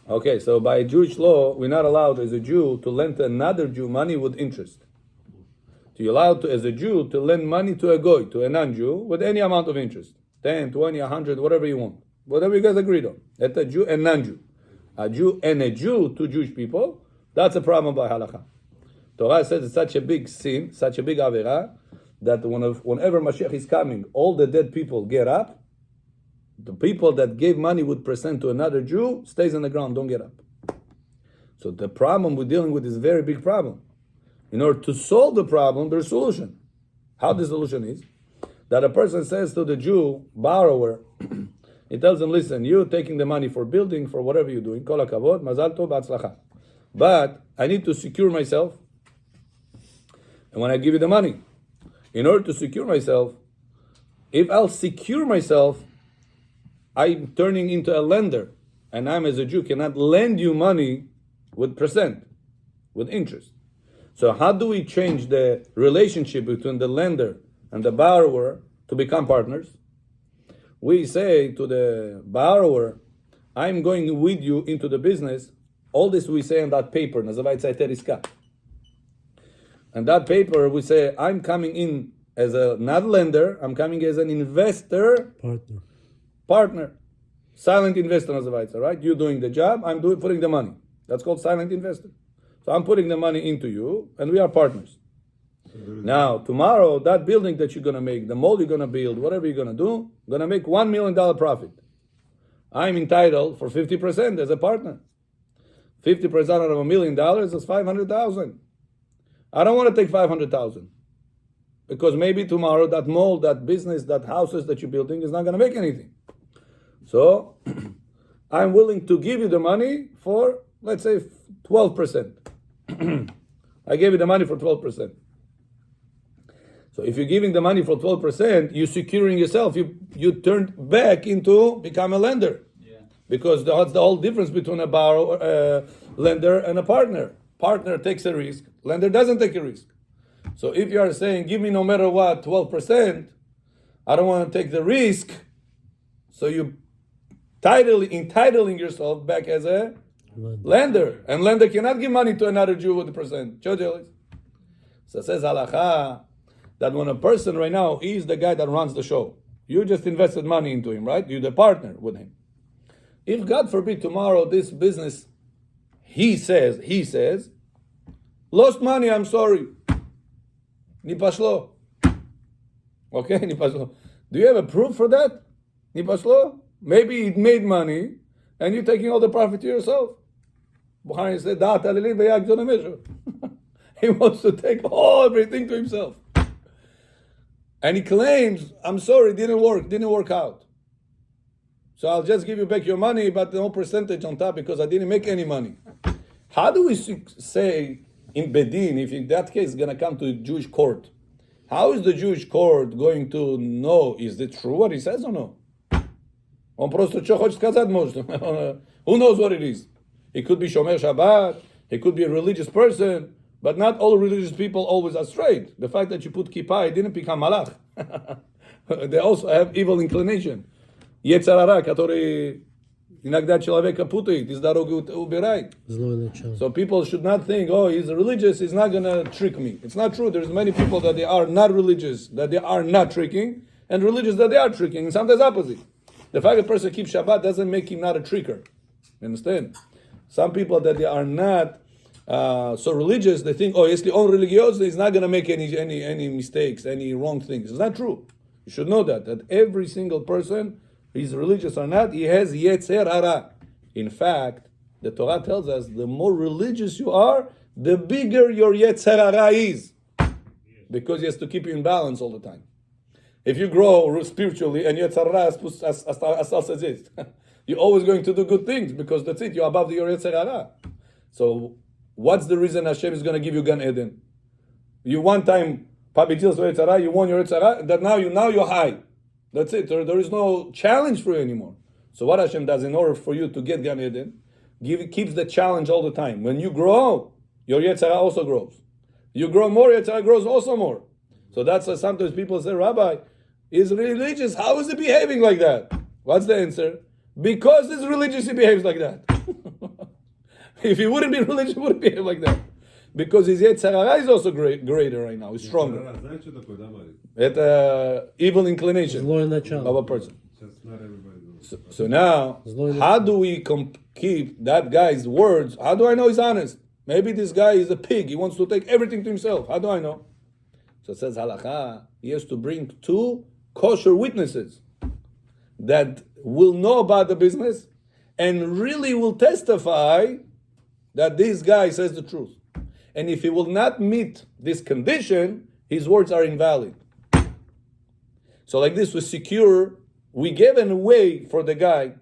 Okay, so by Jewish law, we're not allowed as a Jew to lend to another Jew money with interest. So you're allowed to, as a Jew, to lend money to a goy, to a non-Jew, with any amount of interest. 10, 20, 100, whatever you want. Whatever you guys agreed on. That's a Jew and non-Jew. A Jew and a Jew, two Jewish people, that's a problem by halakha. Torah says it's such a big sin, such a big avera, that whenever Mashiach is coming, all the dead people get up. The people that gave money with percent to another Jew stays on the ground, don't get up. So the problem we're dealing with is a very big problem. In order to solve the problem, there's a solution. How the solution is? That a person says to the Jew, borrower, he tells him, listen, you're taking the money for building, for whatever you're doing, kol hakavod, mazal tov, b'atzlacha. But I need to secure myself. And when I give you the money, in order to secure myself, if I'll secure myself, I'm turning into a lender, and I'm as a Jew cannot lend you money with percent, with interest. So how do we change the relationship between the lender and the borrower to become partners? We say to the borrower, I'm going with you into the business. All this we say on that paper, nazывается teriska. And that paper we say, I'm coming in as a not lender, I'm coming as an investor. Partner. Silent investor, right? You're doing the job, I'm putting the money. That's called silent investor. So I'm putting the money into you, and we are partners. Now, tomorrow, that building that you're going to make, the mall you're going to build, whatever you're going to do, going to make $1 million profit. I'm entitled for 50% as a partner. 50% out of $1 million is 500,000. I don't want to take 500,000. Because maybe tomorrow that mall, that business, that houses that you're building is not going to make anything. So I'm willing to give you the money for, let's say, 12%. I gave you the money for 12%. So if you're giving the money for 12%, you're securing yourself. You turn back into become a lender. Yeah. Because that's the whole difference between a borrower, lender and a partner. Partner takes a risk. Lender doesn't take a risk. So if you are saying, give me no matter what, 12%, I don't want to take the risk, so you entitling yourself back as a lender. And lender cannot give money to another Jew with the percent. So it says halakha, that when a person right now, he's the guy that runs the show. You just invested money into him, right? You're the partner with him. If God forbid tomorrow this business, he says, lost money, I'm sorry. Nipashlo. Okay, nipashlo. Do you have a proof for that? Nipashlo? Maybe it made money, and you're taking all the profit to yourself. Bukhari said, he wants to take everything to himself. And he claims, I'm sorry, didn't work out. So I'll just give you back your money, but no percentage on top because I didn't make any money. How do we say in Bedin, if in that case is going to come to a Jewish court, how is the Jewish court going to know, is it true what he says or no? Он просто что хочет сказать может. Who knows what it is? He could be Shomer Shabbat, he could be a religious person, but not all religious people always are straight. The fact that you put kippah, it didn't become malach. They also have evil inclination. Yetzer hara, который иногда человека путает, из дороги убирает. So people should not think, oh, he's religious, he's not going to trick me. It's not true. There's many people that they are not religious, that they are not tricking, and religious that they are tricking, and sometimes opposite. The fact that a person keeps Shabbat doesn't make him not a tricker. You understand? Some people that they are not so religious, they think, oh, если он religioso, he's not going to make any mistakes, any wrong things. It's not true. You should know that every single person, he's religious or not, he has yetzer hara. In fact, the Torah tells us the more religious you are, the bigger your yetzer hara is. Because he has to keep you in balance all the time. If you grow spiritually and yetzer hara exists, you're always going to do good things because that's it, you're above your yetzer hara. So what's the reason Hashem is going to give you Gan Eden? You one time победил свой yetzer hara, you won your yetzer hara, that now you're high. That's it. There is no challenge for you anymore. So what Hashem does in order for you to get Gan Eden, keeps the challenge all the time. When you grow, your yetzer hara also grows. You grow more, yetzer hara grows also more. So that's why sometimes people say, Rabbi, he's religious. How is he behaving like that? What's the answer? Because he's religious, he behaves like that. If he wouldn't be religious, he wouldn't behave like that. Because his Yetzer Hara is also greater right now. He's stronger. It's evil inclination of a person. So now, how do we keep that guy's words? How do I know he's honest? Maybe this guy is a pig. He wants to take everything to himself. How do I know? So it says halakha, he has to bring 2 kosher witnesses that will know about the business and really will testify that this guy says the truth. And if he will not meet this condition, his words are invalid. So like this, we gave a way for the guy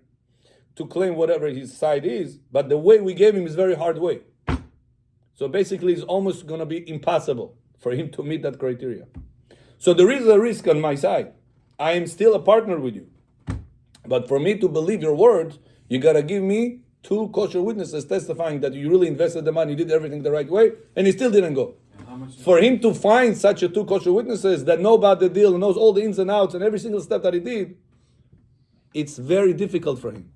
to claim whatever his side is, but the way we gave him is very hard way. So basically, it's almost going to be impossible for him to meet that criteria. So there is a risk on my side. I am still a partner with you. But for me to believe your words, you got to give me 2 kosher witnesses testifying that you really invested the money, did everything the right way, and he still didn't go. For him to find such a 2 kosher witnesses that know about the deal, knows all the ins and outs and every single step that he did, it's very difficult for him.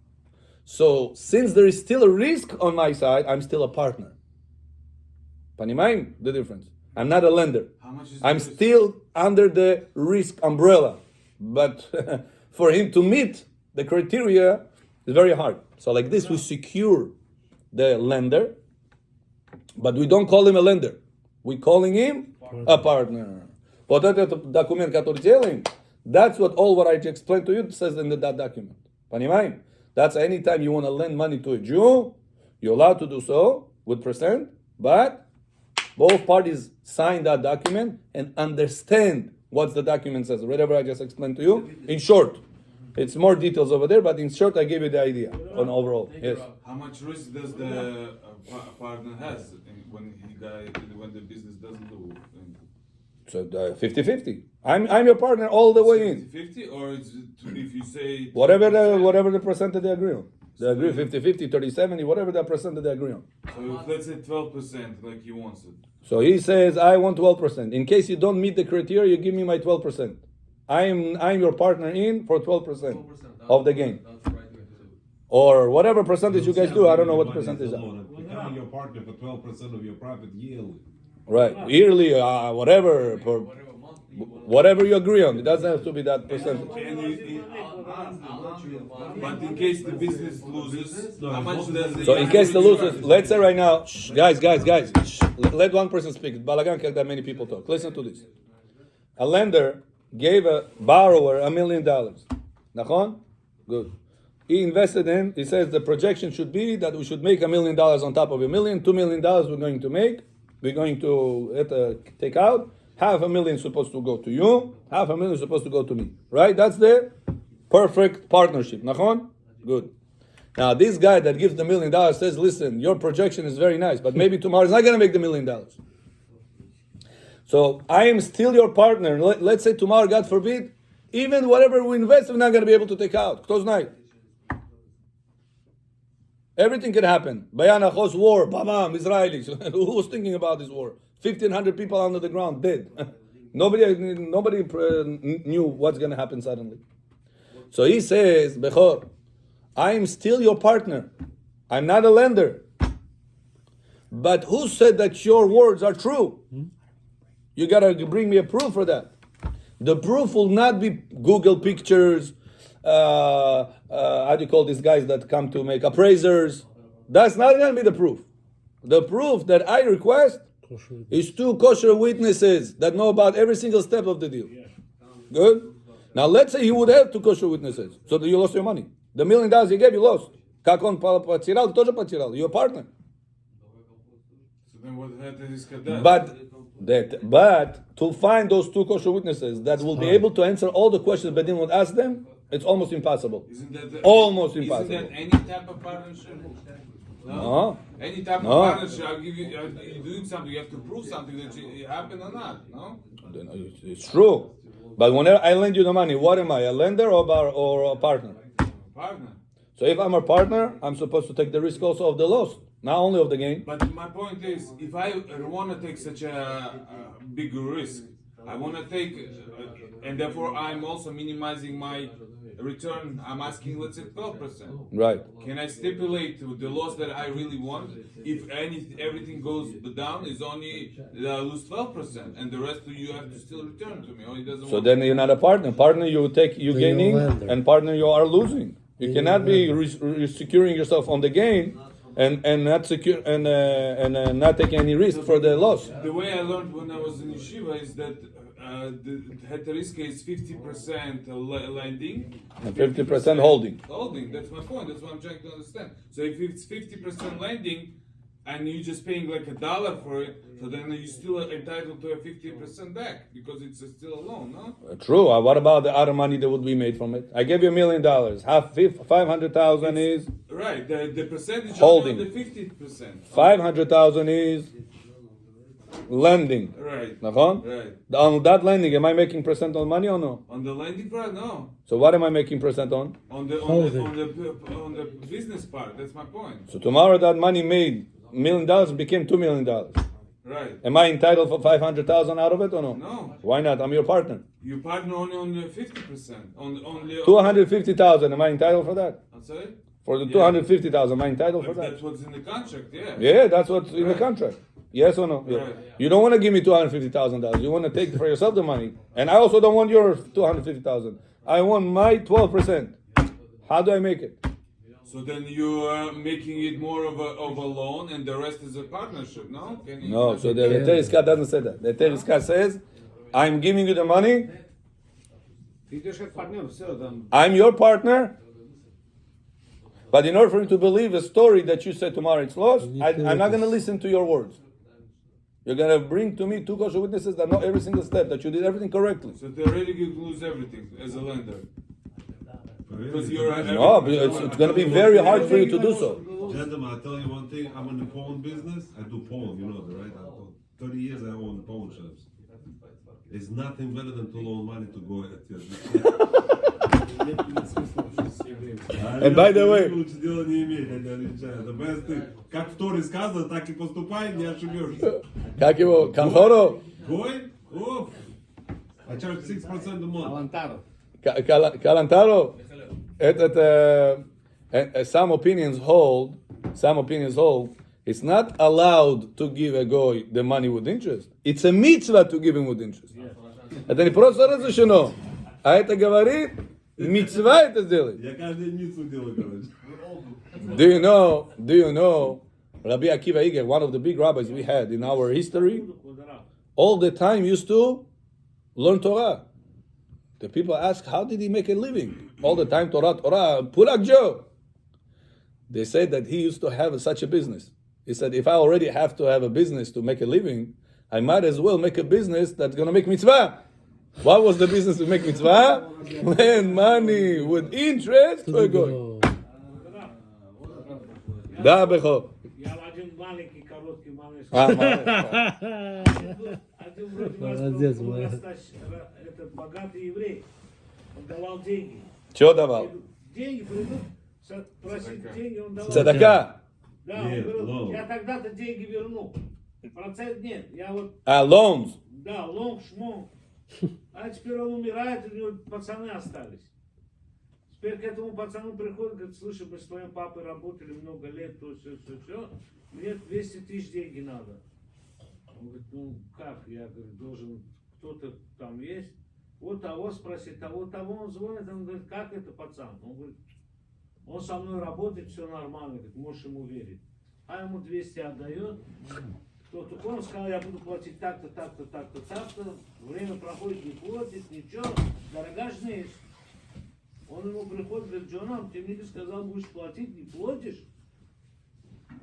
So since there is still a risk on my side, I'm still a partner. Panimayim, the difference. I'm not a lender. I'm still under the risk umbrella. But for him to meet the criteria is very hard. So like this, we secure the lender, but we don't call him a lender. We're calling him a partner. Вот этот документ, который делаем, that's what I explained to you says in that document. Понимаем? That's anytime you want to lend money to a Jew, you're allowed to do so with percent, but both parties sign that document and understand what the document says. Whatever I just explained to you, in short. It's more details over there, but in short, I gave you the idea on overall. Yes. How much risk does the partner has when the business doesn't do? So 50-50. I'm your partner all the way in. 50, or if you say whatever the percentage they agree on. They agree 50-50, 30-70, whatever the percentage they agree on. So if let's say 12%, like he wants it. So he says, I want 12%. In case you don't meet the criteria, you give me my 12%. I'm your partner in for 12% of the gain. Or whatever percentage you guys do, I don't know what the percentage are. Becoming your partner for 12% of your profit yearly. Right, yearly, whatever, whatever you agree on. It doesn't have to be that percentage. But in case the business loses, how much does it? So in case the loses, let's say right now, guys, let one person speak. Balagan can't that many people talk. Listen to this. A lender gave a borrower $1 million. Nachon? Good. He invested in, he says the projection should be that we should make $1 million on top of $1 million. $2 million we're going to make. We're going to take out. $500,000 supposed to go to you. $500,000 supposed to go to me. Right? That's the perfect partnership. Nachon? Good. Now this guy that gives the $1 million says, listen, your projection is very nice, but maybe tomorrow is not going to make the $1 million. So I am still your partner. Let's say tomorrow, God forbid, even whatever we invest, we're not going to be able to take out. Close night. Everything can happen. Bayanachos war, bam, Israelis. Who was thinking about this war? 1,500 people under the ground, dead. Nobody knew what's going to happen suddenly. So he says, Bechor, I am still your partner. I'm not a lender. But who said that your words are true? You got to bring me a proof for that. The proof will not be Google pictures, how do you call these guys that come to make appraisers? That's not going to be the proof. The proof that I request is 2 kosher witnesses that know about every single step of the deal. Good? Now let's say you would have 2 kosher witnesses, so that you lost your money. The $1 million you gave, you lost. Как он потерял, тоже потерял. You're a partner. So then what is But to find those 2 kosher witnesses that will be able to answer all the questions Bedin would ask them, it's almost impossible. Almost impossible. Isn't that any type of partnership? No. Any type of partnership, I'll give you, you're doing something, you have to prove something that it happened or not, no? It's true. But whenever I lend you the money, what am I, a lender or a partner? Partner. So if I'm a partner, I'm supposed to take the risk also of the loss, not only of the gain. But my point is, if I want to take such a big risk, I want to take, and therefore I'm also minimizing my return, I'm asking, let's say 12%. Right. Can I stipulate the loss that I really want? If everything goes down, is only I lose 12%, and the rest you have to still return to me. Or it doesn't. So work. then you're not a partner. Partner, you gaining, lender. and partner, you are losing. You You're cannot be lender. securing yourself on the gain and not secure and not taking any risk for the loss. The way I learned when I was in yeshiva is that the heteriska is 50% lending And 50% holding. Holding. That's my point. That's what I'm trying to understand. So if it's 50% lending, and you're just paying like $1 for it, so then you're still entitled to a 50% back because it's still a loan, no? True. What about the other money that would be made from it? I gave you $1 million. Half 500,000 is Right. The percentage Holding. of the 50%. 500,000 is lending. Right. Nachon? Right. On that lending, am I making percent on money or no? On the lending part, no. So what am I making percent on? On the Holding. on the business part. That's my point. So tomorrow that money made $1 million became $2 million. Right. Am I entitled for 500,000 out of it or no? No. Why not? I'm your partner. You partner only on the 50%. On the 250,000. Am I entitled for that? I'm sorry. For the Yeah. 250,000, am I entitled for If that? that's what's in the contract, yeah. Yeah, that's what's in the Right. contract. Yes or no? Yeah. Right. You don't want to give me $250,000. You want to take for yourself the money, and I also don't want your 250,000. I want my 12%. How do I make it? So then you are making it more of a loan, and the rest is a partnership. No? Can you, No. So the Heteriska doesn't say that. The Heteriska says, I'm giving you the money. I'm your partner. But in order for me to believe a story that you said tomorrow it's lost, I'm not going to listen to your words. You're going to bring to me two kosher witnesses that know every single step, that you did everything correctly. So theoretically, you lose everything as a lender. Because you're No, but it's going to be very hard for you to do so. Gentlemen, I'll tell you one thing. I'm in the pawn business. I do pawn, you know that, right? 30 years I own pawn shops. There's nothing better than to loan money to go at your And by the way- лучше дела не иметь, я тебя отвечаю. The best thing. Как в Торе сказано, так и поступай, не ошибешься. Как его? Канхоро? Гой? Оф! I charge 6% a month. Kalantaro? Some opinions hold, it's not allowed to give a goy the money with interest. It's a mitzvah to give him with interest. Это не просто разрешено, а это говорит, митцва это сделать. Я каждый день ницу делаю, короче. Do you know, Rabbi Akiva Iger, one of the big rabbis we had in our history, all the time used to learn Torah. The people ask, how did he make a living? All the time, Torah, Purak Joe. They said that he used to have such a business. He said, if I already have to have a business to make a living, I might as well make a business that's going to make mitzvah. What was the business to make mitzvah? Lend money with interest to a goy. Да, Бехо. Я один маленький, короткий малыш. Молодец, Один вроде вас Молодец, был молодец. этот богатый еврей. Он давал деньги. Что давал? Деньги придут, просить деньги, он давал. Цадака. Да, он Нет, говорил, лоу. я тогда-то деньги верну. Процент нет. Я вот, Loans. да, лонг, шмонг. А теперь он умирает, у него пацаны остались. Теперь к этому пацану приходит, говорит, слушай, мы с твоим папой работали много лет, то все. Мне 200 тысяч деньги надо. Он говорит, ну как, я говорю, должен, кто-то там есть. Вот того спроси, того он звонит, он говорит, как это пацан? Он говорит, он со мной работает, все нормально, говорит, можешь ему верить. А ему 200 отдает. Только он сказал, я буду платить так-то, так-то, так-то, так-то. Время проходит, не платит, ничего. Дорога жнеешь. Он ему приходит, говорит, Джонам, ты мне сказал, будешь платить, не платишь?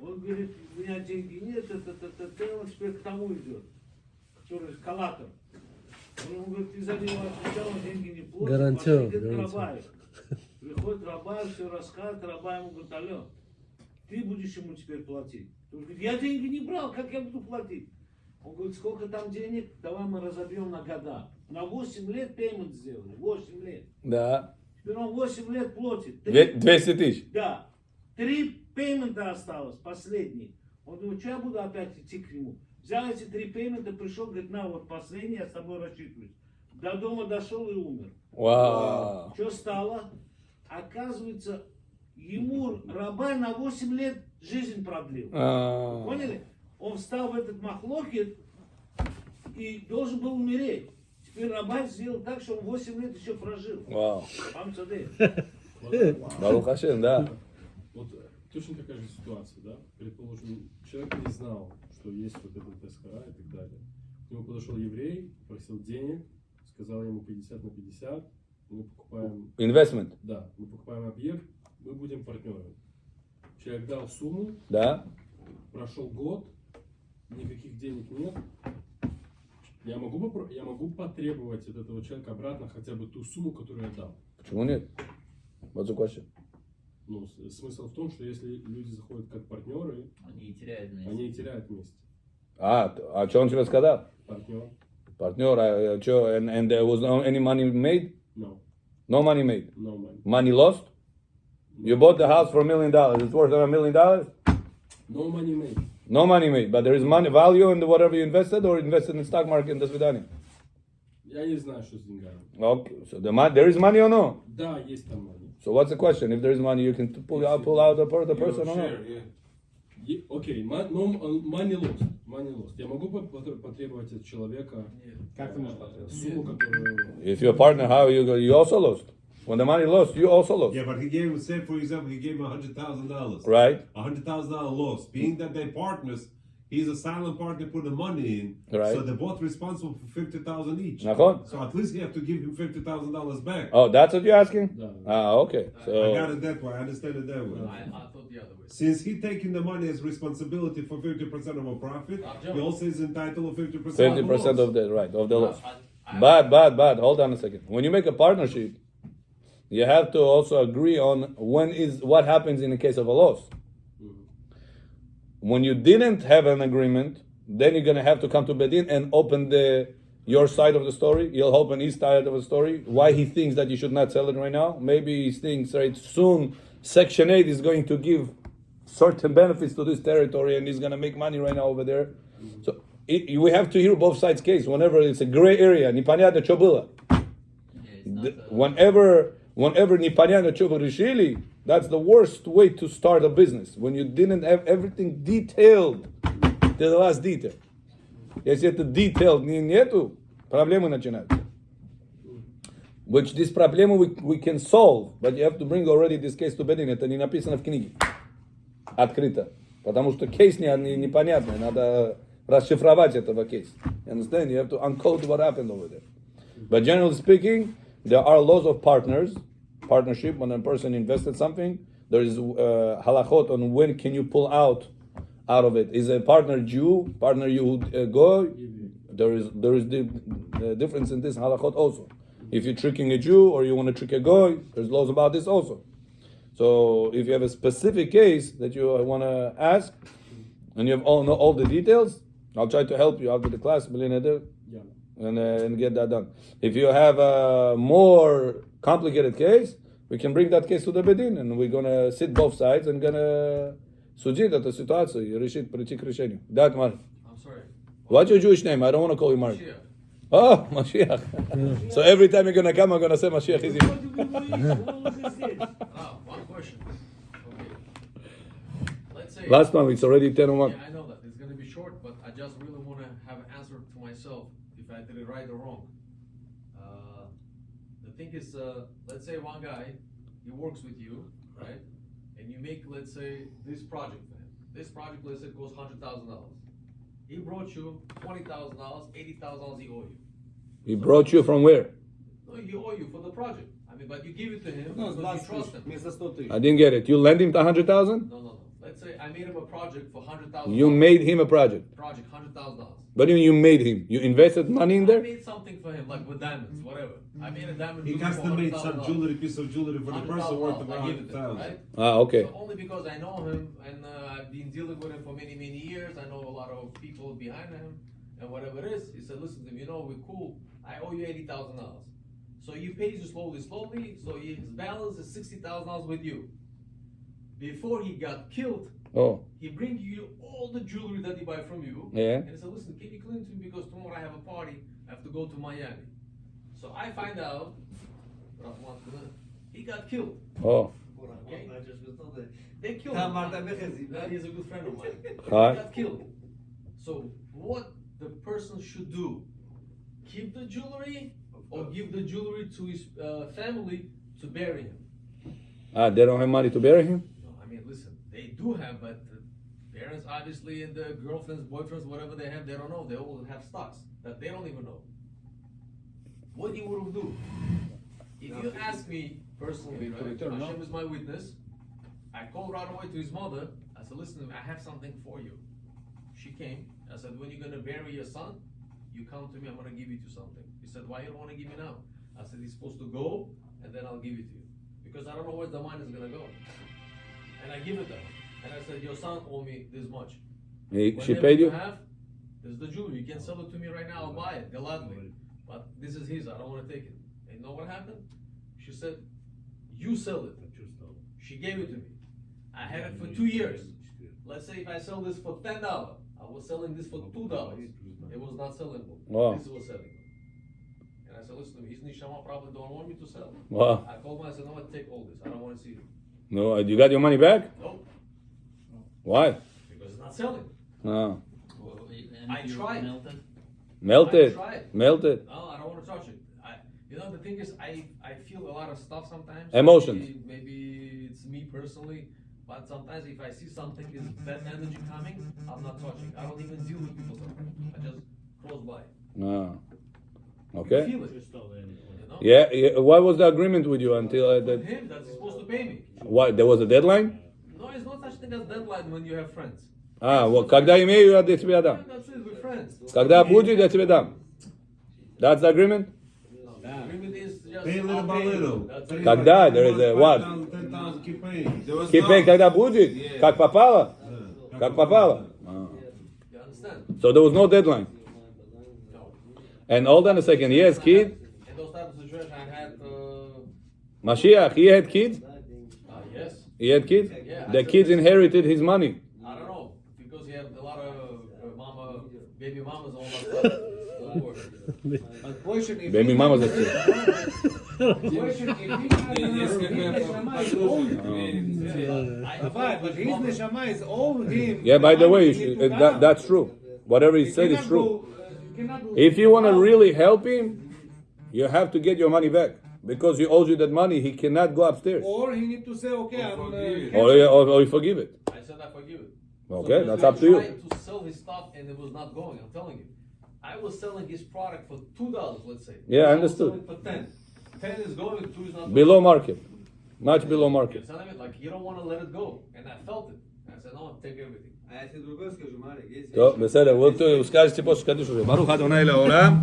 Он говорит, у меня деньги нет, он теперь к тому идет, который коллатор. Он ему говорит, ты за него отвечал, он деньги не платит. Гарантер, Пошли, говорит, гарантер. Рабай. Приходит Рабай, все рассказывает, Рабай ему говорит, алло, ты будешь ему теперь платить. Он говорит, я деньги не брал, как я буду платить? Он говорит, сколько там денег, давай мы разобьем на года. На 8 лет пеймент сделали, 8 лет. Да. Теперь он 8 лет платит. 200 тысяч. Да. 3 пеймента осталось, последний. Он думает, что я буду опять идти к нему? Взял эти 3 пеймента, пришел, говорит, на, вот последний, я с тобой рассчитываюсь. До дома дошел и умер. Вау. Что стало? Оказывается, ему раба на 8 лет жизнь продлил. А, Поняли? Он встал в этот махлокет и должен был умереть. Теперь раба сделал так, что он 8 лет еще прожил. вау. Вам цадей. Барух Хашем, да. Вот точно такая же ситуация, да? Предположим, человек не знал, что есть вот этот ТСХА и так далее. К нему подошел еврей, просил денег, сказал ему 50 на 50, мы покупаем, Investment, да, мы покупаем объект, мы будем партнерами. Человек дал сумму, да. прошел год, никаких денег нет. Я могу потребовать от этого человека обратно хотя бы ту сумму, которую я дал. Почему нет? What's the question? Ну, смысл в том, что если люди заходят как партнеры, Они и теряют вместе. они и теряют вместе. А что он тебе сказал? Партнер? Партнер, and there was no any money made? No. No money made. No money. Money lost? You bought the house for $1 million. It's worth $1 million? No money made. No money made, but there is money value in whatever you invested or invested in the stock market in the Swidani. Я не знаю, что с деньгами. Okay, so there is money or no? Да, есть там money. So what's the question? If there is money, you can pull out the person or Share, not? yeah. Окей, money lost. Money lost. Я могу потребовать от человека Как ты можешь потребовать? сумму, которую... If you're a partner, how you also lost? When the money lost, you also lost, Yeah, but he gave him, say for example, he gave him $100,000. right? $100,000 loss. Being that they're partners, he's a silent partner, put the money in. Right. So they're both responsible for $50,000 each. Nachon? So at least you have to give him $50,000 back. Oh, that's what you're asking? Да. Ah, okay. I got So it that way. I understand it that way. I thought the other way. Since he taking the money as responsibility for 50% of a profit, he also is entitled to 50%. 50% of the right of the loss. I- But hold on a second. When you make a partnership, you have to also agree on what happens in the case of a loss. When you didn't have an agreement, then you're gonna have to come to Bedin and open your side of the story. You'll open his side of the story. Why he thinks that you should not sell it right now? Maybe he thinks right soon Section 8 is going to give certain benefits to this territory and he's gonna make money right now over there. So we have to hear both sides' case. Whenever it's a gray area, непонятно что было. Yeah, it's not, Whenever непонятно что вы решили, that's the worst way to start a business. When you didn't have everything detailed to the last detail. Если это detailed нету, проблемы начинаются. Which this problem we can solve, but you have to bring already this case to Bedin. Это не написано в книге. Открыто. Потому что кейс непонятный. Надо расшифровать этого кейса. You understand? You have to uncode what happened over there. But generally speaking, there are laws of partnership. When a person invested something, there is halachot on when can you pull out of it. Is a partner Jew, partner Yehud Goy? There is the difference in this halachot also. If you're tricking a Jew or you want to trick a Goy, there's laws about this also. So if you have a specific case that you want to ask, and you have all the details, I'll try to help you after the class, Yeah. and get that done. If you have a more complicated case, we can bring that case to the Bedin, and we're gonna sit both sides and gonna судить эту ситуацию и решить, прийти к решению. Да, Кмар? I'm sorry. What's your Jewish name? I don't want to call you Mark. Mashiach. Oh, Mashiach. So every time you're gonna come, I'm gonna say Mashiach is here. Ah, one question. Okay. Let's say. Last one, it's already 10:01. Yeah, I know that. It's going to be short, but I just really want to have an answer to myself if I did it right or wrong. The thing is, let's say one guy, he works with you, right? And you make, let's say, this project for him. This project, let's say, costs $100,000. He brought you $20,000, $80,000 he owe you. He brought you from where? No, he owe you for the project. I mean, but you give it to him because you trust him. Вместо 100 тысяч. I didn't get it. You lend him 100,000? No. Let's say I made him a project for $100,000. You made him a project. Project $100,000. What do you mean you made him? You invested money in I there? made something for him, like with diamonds, whatever. I made a diamond. He jewelry for custom made some $100,000. jewelry, piece of jewelry for the person worth $100,000, about I give it to him, 100,000. right? Ah, okay. So only because I know him and I've been dealing with him for many, many years. I know a lot of people behind him and whatever it is. He said, listen to me, we're cool. I owe you $80,000. So he pays you slowly. So his balance is $60,000 with you. Before he got killed, Oh, he brings you all the jewelry that he buy from you. Yeah. And he said, listen, can you clean to me because tomorrow I have a party. I have to go to Miami. So I find out, He got killed. Oh. Okay? They killed him. He's a good friend of mine. He Hi. got killed. So what the person should do? Keep the jewelry or give the jewelry to his family to bury him? They don't have money to bury him? No, I mean, listen, they do have, but the parents obviously and the girlfriends, boyfriends, whatever they have, they don't know. They all have stocks that they don't even know. What you would do? If you ask me personally, right, Hashem is my witness, I called right away to his mother. I said, listen, I have something for you. She came. I said, when you're going to bury your son, you come to me, I'm going to give you something. He said, why you don't want to give me now? I said, he's supposed to go, and then I'll give it to you. Because I don't know where the money is going to go. And I give it to him. And I said, your son owe me this much. She Whatever paid you? have, there's the jewelry. You can sell it to me right now, I'll buy it, gladly. But this is his, I don't want to take it. And you know what happened? She said, you sell it. She gave it to me. I had it for 2 years. Let's say if I sell this for $10, I was selling this for $2. It was not sellable. Wow. This was selling. And I said, listen to me, his neshama probably don't want me to sell. Wow. I called him, I said, no, take all this. I don't want to see it. No, you got your money back? Nope, Why? because it's not selling. No. I tried. Melt I it. tried. Melt it. No, I don't want to touch it. You know, the thing is, I feel a lot of stuff sometimes. Emotions. Maybe it's me personally, but sometimes if I see something is bad energy coming, I'm not touching. I don't even deal with people sometimes. I just cross by. No. You Okay. feel it. You know? Yeah. What was the agreement with you until With that? him, that's supposed to pay me. What? There was a deadline? No, it's not such thing as deadline when you have friends. Вот когда имею, я тебе отдам. That's it, we're friends. Когда будет, я тебе дам. That's the agreement? The agreement is just Pay little I'll by pay you. little. That's it. Когда? There is a what? 10,000, keep paying. There was Keep paying, когда будет? Yeah. Как попало? Как попало? You understand? So there was no deadline. No. And hold on a second. He has kids. In those type of situations, I had, Mashiach, he had kids? yes. He had kids? Yeah. The kids inherited his money. I don't know, because he had a lot of baby mamas, all that stuff. Don't worry. But question, if Baby he- mama that's it. question, if he neshama is own, but his neshama is own him. Yeah, by the way, you he need should, to that, come. that's true. Whatever he said is cannot true. go, cannot go- If you want to really help him, you have to get your money back. Because he owes you that money, he cannot go upstairs. Or he need to say, okay, I'm. forgive. Or you forgive it. I said I forgive it. Okay, So that's he up to you. tried to sell his stuff and it was not going, I'm telling you. I was selling his product for $2, let's say. Yeah, I was understood. selling for 10. 10 is going, 2 is not Below going. market. Much below You're market. telling me, like, you don't want to let it go. And I felt it. I said, no, take everything. А я тебе другое скажу, Марик, если... טוב, בסדר, הוא скажете после קדיש. ברוך אדוני לעולם.